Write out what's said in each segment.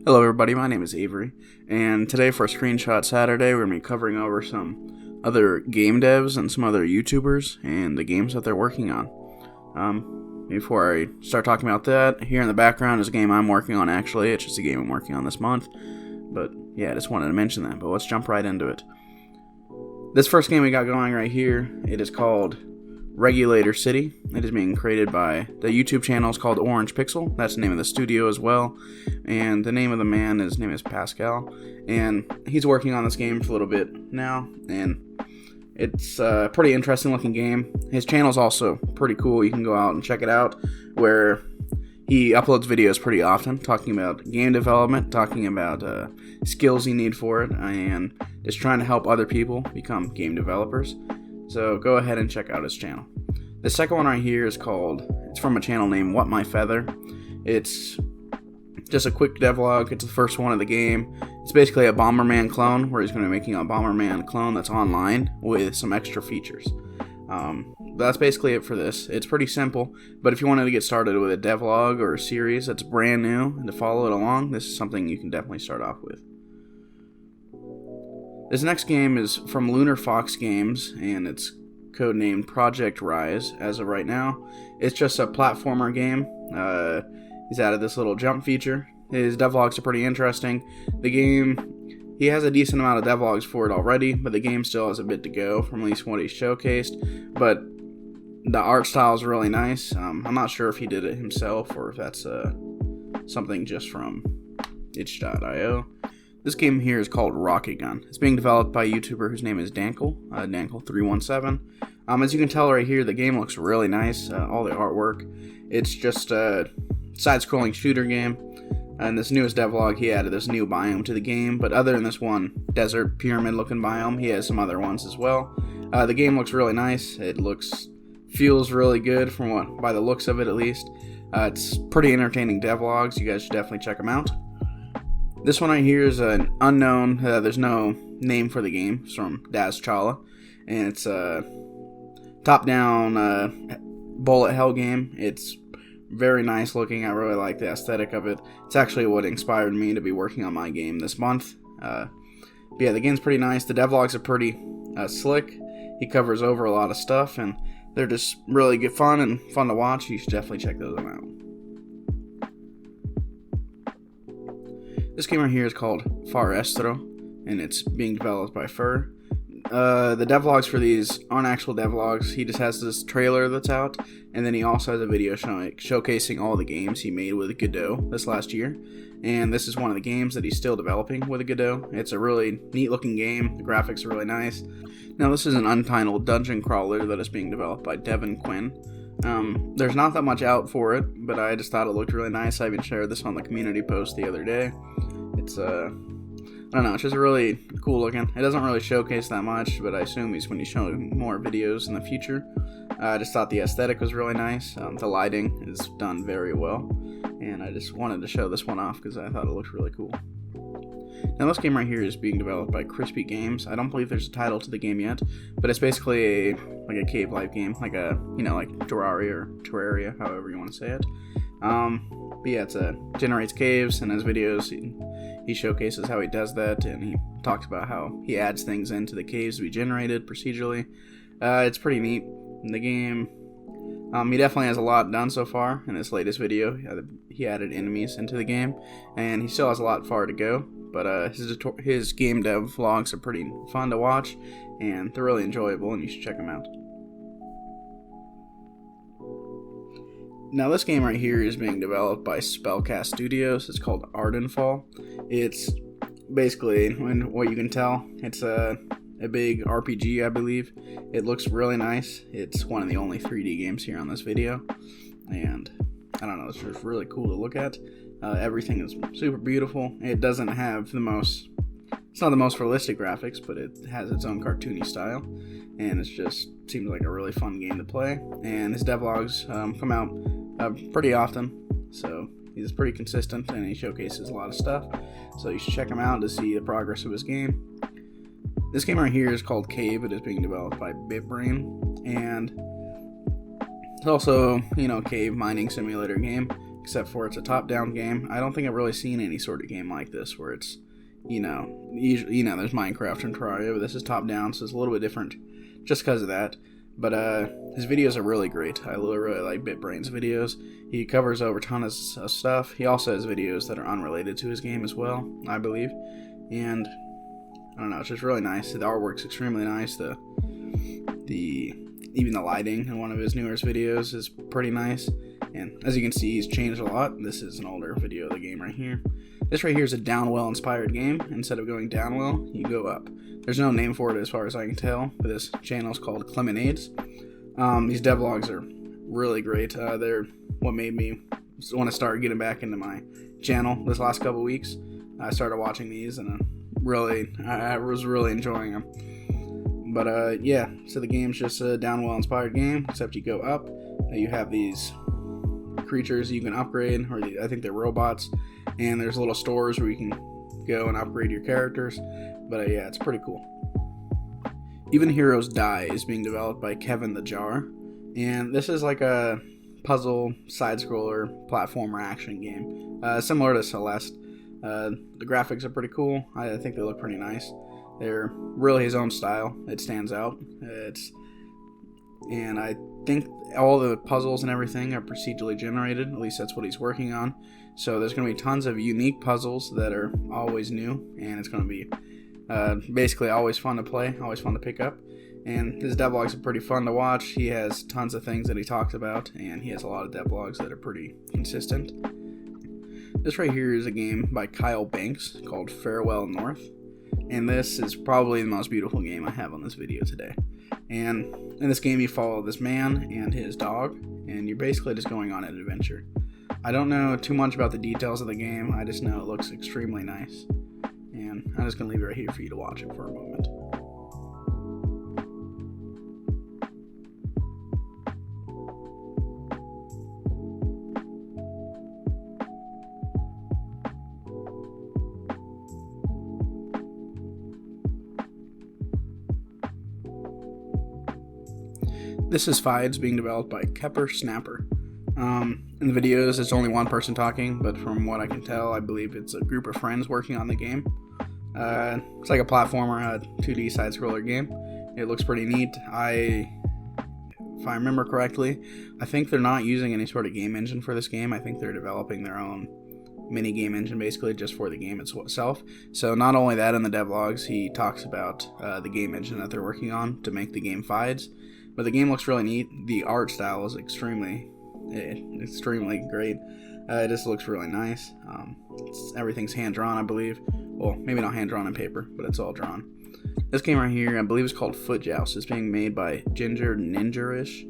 Hello everybody, my name is Avery, and today for Screenshot Saturday we're going to be covering over some other game devs and some other YouTubers and the games that they're working on. Before I start talking about that, here in the background is a game I'm working on actually. It's just a game I'm working on this month, but yeah, I just wanted to mention that, but let's jump right into it. This first game we got going right here, it is called Regulator City. It is being created by the YouTube channel is called Orange Pixel. That's the name of the studio as well. And the name of the man, his name is Pascal. And he's working on this game for a little bit now. And it's a pretty interesting looking game. His channel's also pretty cool. You can go out and check it out, where he uploads videos pretty often talking about game development, talking about skills you need for it, and just trying to help other people become game developers. So go ahead and check out his channel. The second one right here is it's from a channel named What My Feather. It's just a quick devlog. It's the first one of the game. It's basically a Bomberman clone, where he's going to be making a Bomberman clone that's online with some extra features. That's basically it for this. It's pretty simple, but if you wanted to get started with a devlog or a series that's brand new and to follow it along, this is something you can definitely start off with. This next game is from Lunar Fox Games, and it's codenamed Project Rise as of right now. It's just a platformer game. He's added this little jump feature. His devlogs are pretty interesting. The game, he has a decent amount of devlogs for it already, but the game still has a bit to go from at least what he's showcased. But the art style is really nice. I'm not sure if he did it himself or if that's something just from itch.io. This game here is called Rocket Gun. It's being developed by a YouTuber whose name is Dankel, Dankel317. As you can tell right here, the game looks really nice, all the artwork. It's just a side-scrolling shooter game, and this newest devlog, he added this new biome to the game, but other than this one desert pyramid-looking biome, he has some other ones as well. The game looks really nice. Feels really good by the looks of it at least. It's pretty entertaining devlogs. You guys should definitely check them out. This one right here is an unknown, there's no name for the game. It's from Daz Chala, and it's a top-down bullet hell game. It's very nice looking. I really like the aesthetic of it. It's actually what inspired me to be working on my game this month. But yeah, the game's pretty nice. The devlogs are pretty slick. He covers over a lot of stuff, and they're just really good fun and fun to watch. You should definitely check those out. This game right here is called Far Estro, and it's being developed by Fur. The devlogs for these aren't actual devlogs. He just has this trailer that's out, and then he also has a video showcasing all the games he made with Godot this last year. And this is one of the games that he's still developing with Godot. It's a really neat looking game. The graphics are really nice. Now this is an untitled dungeon crawler that is being developed by Devin Quinn. There's not that much out for it, but I just thought it looked really nice. I even shared this on the community post the other day. It's I don't know, it's just really cool looking. It doesn't really showcase that much, but I assume he's going to be showing more videos in the future. I just thought the aesthetic was really nice. The lighting is done very well, and I just wanted to show this one off because I thought it looked really cool. Now this game right here is being developed by Crispy Games. I don't believe there's a title to the game yet, but it's basically a cave life game, like Terraria, however you want to say it. But yeah, generates caves, and his videos he showcases how he does that, and he talks about how he adds things into the caves to be generated procedurally. It's pretty neat in the game. He definitely has a lot done so far in this latest video. He added enemies into the game, and he still has a lot far to go. But his game dev vlogs are pretty fun to watch, and they're really enjoyable, and you should check them out. Now this game right here is being developed by Spellcast Studios. It's called Ardenfall. It's basically, what you can tell, it's a big RPG, I believe. It looks really nice. It's one of the only 3D games here on this video, and I don't know, it's just really cool to look at. Everything is super beautiful. It doesn't have it's not the most realistic graphics, but it has its own cartoony style, and it just seems like a really fun game to play. And his devlogs come out pretty often, so he's pretty consistent, and he showcases a lot of stuff, so you should check him out to see the progress of his game. This game right here is called Cave. It is being developed by BitBrain, and it's also, cave mining simulator game. except for it's a top-down game. I don't think I've really seen any sort of game like this where it's, usually, there's Minecraft and Terraria, but this is top-down, so it's a little bit different just because of that. But his videos are really great. I really like BitBrain's videos. He covers over tons of stuff. He also has videos that are unrelated to his game as well, I believe. And I don't know, it's just really nice. The artwork's extremely nice. Even the lighting in one of his newest videos is pretty nice. And as you can see, he's changed a lot. This is an older video of the game right here. This right here is a downwell inspired game. Instead of going downwell, you go up. There's no name for it as far as I can tell, but this channel is called Clemonades. These devlogs are really great. They're what made me want to start getting back into my channel this last couple weeks. I started watching these and I was really enjoying them. But yeah, so the game's just a downwell inspired game, except you go up. You have these creatures you can upgrade, or I think they're robots, and there's little stores where you can go and upgrade your characters. But yeah, it's pretty cool. Even Heroes Die is being developed by Kevin the Jar, and this is like a puzzle side-scroller platformer action game, similar to Celeste. The graphics are pretty cool. I think they look pretty nice. They're really his own style. It stands out. And I think all the puzzles and everything are procedurally generated. At least that's what he's working on. So there's going to be tons of unique puzzles that are always new, and it's going to be basically always fun to play, always fun to pick up. And his devlogs are pretty fun to watch. He has tons of things that he talks about, and he has a lot of devlogs that are pretty consistent. This right here is a game by Kyle Banks called Farewell North, and this is probably the most beautiful game I have on this video today. And in this game you follow this man and his dog, and you're basically just going on an adventure. I don't know too much about the details of the game, I just know it looks extremely nice. And I'm just going to leave it right here for you to watch it for a moment. This is Fides, being developed by Kepper Snapper. In the videos, it's only one person talking, but from what I can tell, I believe it's a group of friends working on the game. It's like a platformer, a 2D side-scroller game. It looks pretty neat. If I remember correctly, I think they're not using any sort of game engine for this game. I think they're developing their own mini game engine basically just for the game itself. So not only that, in the devlogs, he talks about the game engine that they're working on to make the game Fides. But the game looks really neat. The art style is extremely great. It just looks really nice. Everything's hand-drawn, I believe. Well, maybe not hand-drawn on paper, but it's all drawn. This game right here, I believe, is called Foot Joust. It's being made by Ginger Ninja-ish.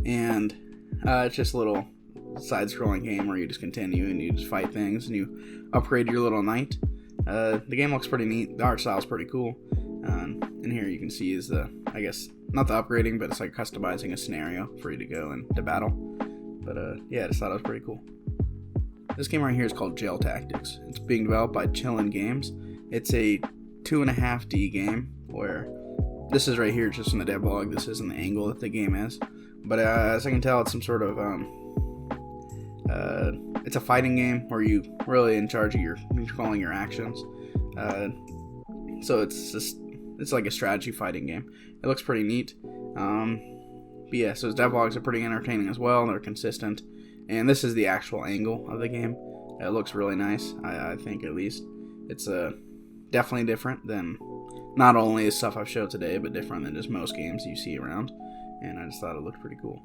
And it's just a little side-scrolling game where you just continue and you just fight things and you upgrade your little knight. The game looks pretty neat. The art style is pretty cool. And here you can see is I guess, not the upgrading, but it's like customizing a scenario for you to go into battle. But yeah, I just thought it was pretty cool. This game right here is called Jail Tactics. It's being developed by Chillin' Games. It's a 2.5D game where this is right here just in the devlog. This isn't the angle that the game is. But as I can tell, it's some sort of it's a fighting game where you really in charge of controlling your actions. So it's like a strategy fighting game. It looks pretty neat. But yeah, so his devlogs are pretty entertaining as well. They're consistent. And this is the actual angle of the game. It looks really nice, I think, at least. It's definitely different than not only the stuff I've showed today, but different than just most games you see around. And I just thought it looked pretty cool.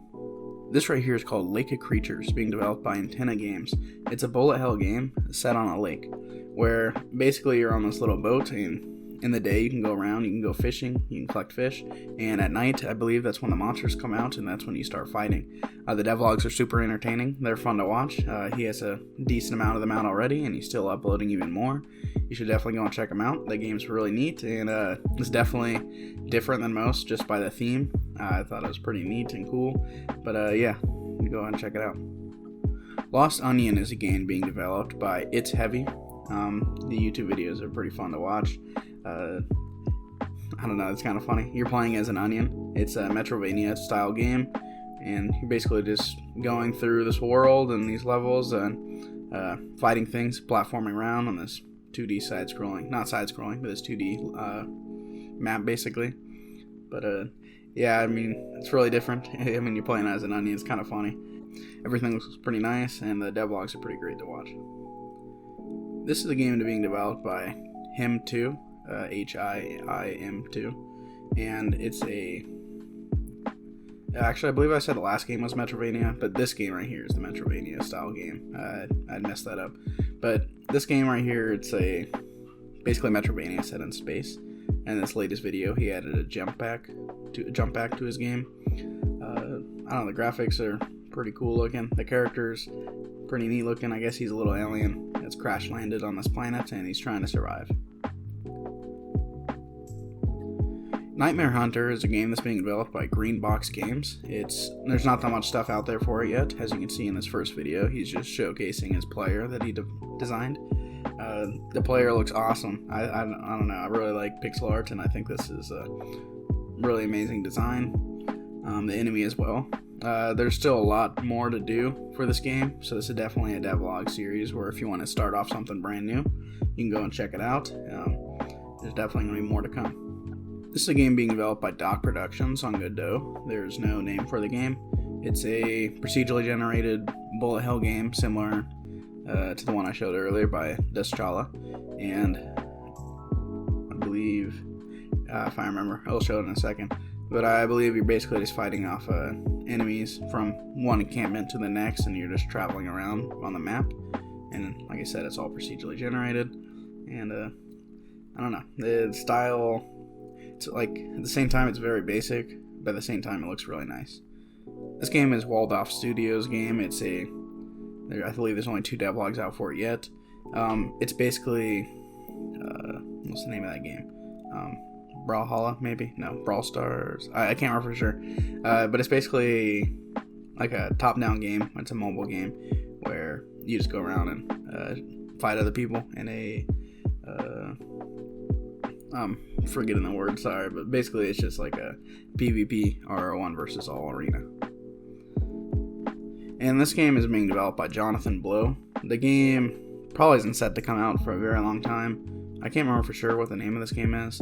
This right here is called Lake of Creatures, being developed by Antenna Games. It's a bullet hell game set on a lake, where basically you're on this little boat, and in the day you can go around, you can go fishing, you can collect fish, and at night I believe that's when the monsters come out and that's when you start fighting. The devlogs are super entertaining. They're fun to watch. He has a decent amount of them out already, and he's still uploading even more. You should definitely go and check him out. The game's really neat, and it's definitely different than most just by the theme. I thought it was pretty neat and cool, but yeah, you go ahead and check it out. Lost Onion is a game being developed by It's Heavy. The YouTube videos are pretty fun to watch. I don't know, it's kind of funny. You're playing as an onion. It's a Metrovania style game, and you're basically just going through this world and these levels and fighting things, platforming around on this 2D side-scrolling, not side-scrolling, but this 2D map basically. But yeah, I mean, it's really different. I mean, you're playing as an onion, it's kind of funny. Everything looks pretty nice, and the devlogs are pretty great to watch. This is a game being developed by Him2, HIIM2, and it's actually, I believe I said the last game was Metrovania, but this game right here is the Metrovania style game. I'd messed that up. But this game right here, it's basically Metrovania set in space. And this latest video, he added a jump back to his game. I don't know, the graphics are pretty cool looking. The character's pretty neat looking. I guess he's a little alien that's crash landed on this planet, and he's trying to survive. Nightmare Hunter is a game that's being developed by Green Box Games. There's not that much stuff out there for it yet. As you can see in this first video, he's just showcasing his player that he designed. The player looks awesome. I don't know. I really like pixel art, and I think this is a really amazing design. The enemy as well. There's still a lot more to do for this game, so this is definitely a devlog series where if you want to start off something brand new, you can go and check it out. There's definitely going to be more to come. This is a game being developed by Doc Productions on Godot. There's no name for the game. It's a procedurally generated bullet hell game similar to the one I showed earlier by Deschala, and I believe, if I remember, I'll show it in a second, but I believe you're basically just fighting off enemies from one encampment to the next, and you're just traveling around on the map, and like I said, it's all procedurally generated, and I don't know, the style, it's like, at the same time it's very basic, but at the same time it looks really nice. This game is Walled Off Studios game. I believe there's only 2 devlogs out for it yet. It's basically, what's the name of that game? Brawlhalla, maybe? No, Brawl Stars. I can't remember for sure. But it's basically like a top-down game. It's a mobile game where you just go around and fight other people in a, I'm forgetting the word, sorry, but basically it's just like a PvP or 1 versus all arena. And this game is being developed by Jonathan Blow. The game probably isn't set to come out for a very long time. I can't remember for sure what the name of this game is.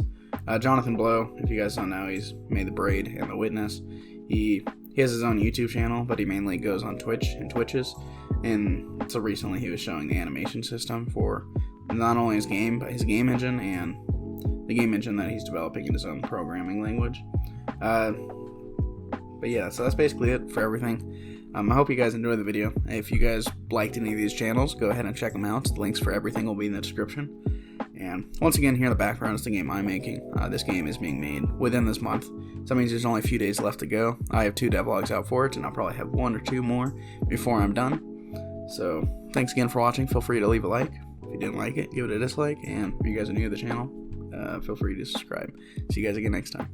Jonathan Blow, if you guys don't know, he's made The Braid and The Witness. He has his own YouTube channel, but he mainly goes on Twitch and Twitches. And so recently he was showing the animation system for not only his game, but his game engine and the game engine that he's developing in his own programming language. But yeah, so that's basically it for everything. I hope you guys enjoyed the video. If you guys liked any of these channels, go ahead and check them out. The links for everything will be in the description. And once again, here in the background is the game I'm making. This game is being made within this month, so that means there's only a few days left to go. I have 2 devlogs out for it, and I'll probably have 1 or 2 more before I'm done. So thanks again for watching. Feel free to leave a like. If you didn't like it, give it a dislike. And if you guys are new to the channel, feel free to subscribe. See you guys again next time.